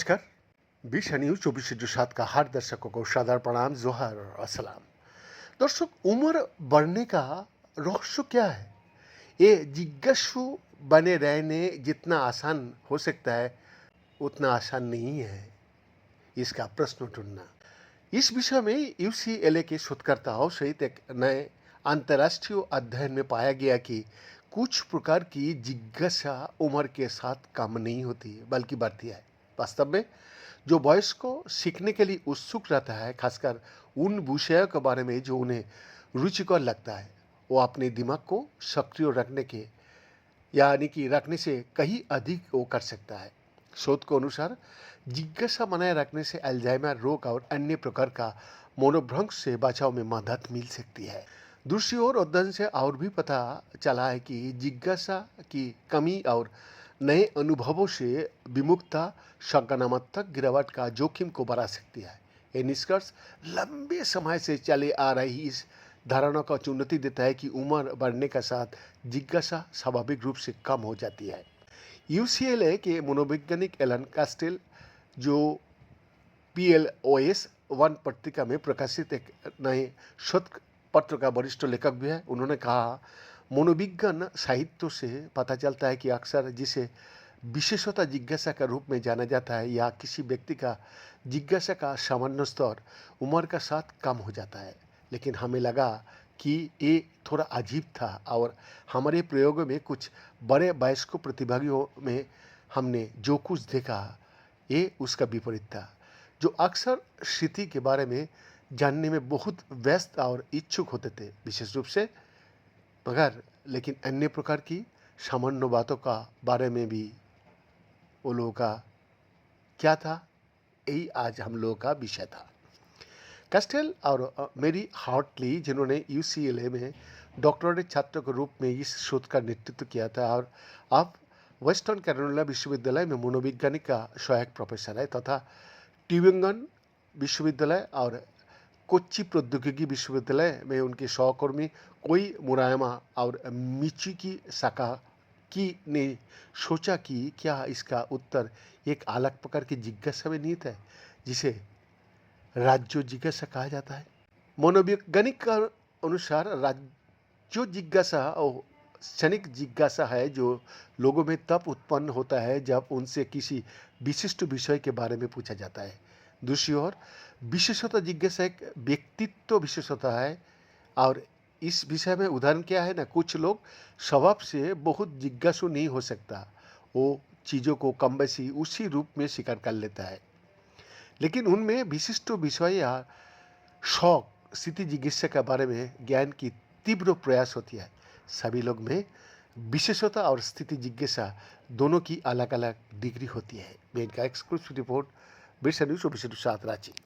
नमस्कार। बीस न्यूज 24/7 का हर दर्शकों को सादर प्रणाम, जोहर और अस्सलाम। दर्शक, उम्र बढ़ने का रहस्य क्या है? ये जिज्ञासु बने रहने जितना आसान हो सकता है उतना आसान नहीं है इसका प्रश्न ढूंढना। इस विषय में यूसीएलए के शोधकर्ताओं सहित एक नए अंतर्राष्ट्रीय अध्ययन में पाया गया कि कुछ प्रकार की जिज्ञासा उम्र के साथ कम नहीं होती बल्कि बढ़ती है। वास्तव में जो वयस्क को सीखने के लिए उत्सुक रहता है, खासकर उन विषयों के बारे में जो उन्हें रुचिकर लगता है, वो अपने दिमाग को सक्रिय रखने के यानी कि रखने से कहीं अधिक वो कर सकता है। शोध के अनुसार जिज्ञासा बनाए रखने से अल्जाइमर रोग और अन्य प्रकार का मनोभ्रंश से बचाव में मदद मिल सकती है। दूसरी ओर अध्ययन से और भी पता चला है कि जिज्ञासा की कमी और नए अनुभवों से विमुखता सकारात्मक गिरावट का जोखिम को बढ़ा सकती है। ये निष्कर्ष लंबे समय से चले आ रही इस धारणा का चुनौती देता है कि उम्र बढ़ने के साथ जिज्ञासा स्वाभाविक रूप से कम हो जाती है। यूसीएलए के मनोवैज्ञानिक एलन कास्टेल, जो PLOS वन पत्रिका में प्रकाशित एक नए शोध पत्र का वरिष्ठ लेखक भी है, उन्होंने कहा, मनोविज्ञान साहित्य से पता चलता है कि अक्सर जिसे विशेषता जिज्ञासा के रूप में जाना जाता है या किसी व्यक्ति का जिज्ञासा का सामान्य स्तर उम्र का साथ कम हो जाता है। लेकिन हमें लगा कि ये थोड़ा अजीब था और हमारे प्रयोगों में कुछ बड़े वयस्क प्रतिभागियों में हमने जो कुछ देखा ये उसका विपरीत था, जो अक्सर स्थिति के बारे में जानने में बहुत व्यस्त और इच्छुक होते थे, विशेष रूप से मगर लेकिन अन्य प्रकार की सामान्य बातों का बारे में भी वो लोगों का क्या था, यही आज हम लोगों का विषय था। कास्टेल और मेरी हार्टली, जिन्होंने यूसीएलए में डॉक्टरेट छात्र के रूप में इस शोध का नेतृत्व किया था और अब वेस्टर्न कैरोलिना विश्वविद्यालय में मनोवैज्ञानिक का सहायक प्रोफेसर है, तथा ट्यूबिंगन विश्वविद्यालय और कोच्चि प्रौद्योगिकी विश्वविद्यालय में उनके सहकर्मी कोई मुरायमा और मिची की शाखा की ने सोचा कि क्या इसका उत्तर एक अलग प्रकार की जिज्ञासा में निहित है जिसे राज्य जिज्ञासा कहा जाता है। मनोवैज्ञानिक का अनुसार राज्य जिज्ञासा और क्षणिक जिज्ञासा है जो लोगों में तब उत्पन्न होता है जब उनसे किसी विशिष्ट विषय के बारे में पूछा जाता है। दूसरी ओर विशेषता जिज्ञासा एक व्यक्तित्व विशेषता है और इस विषय में उदाहरण क्या है ना, कुछ लोग स्वभाव से बहुत जिज्ञासु नहीं हो सकता, वो चीज़ों को कम बेसी उसी रूप में स्वीकार कर लेता है, लेकिन उनमें विशिष्ट विषय या शौक स्थिति जिज्ञासा के बारे में ज्ञान की तीव्र प्रयास होती है। सभी लोग में विशेषता और स्थिति जिज्ञासा दोनों की अलग अलग डिग्री होती है। मैं इनका एक्सक्लूसिव रिपोर्ट, बीस न्यूज 24/7 रांची।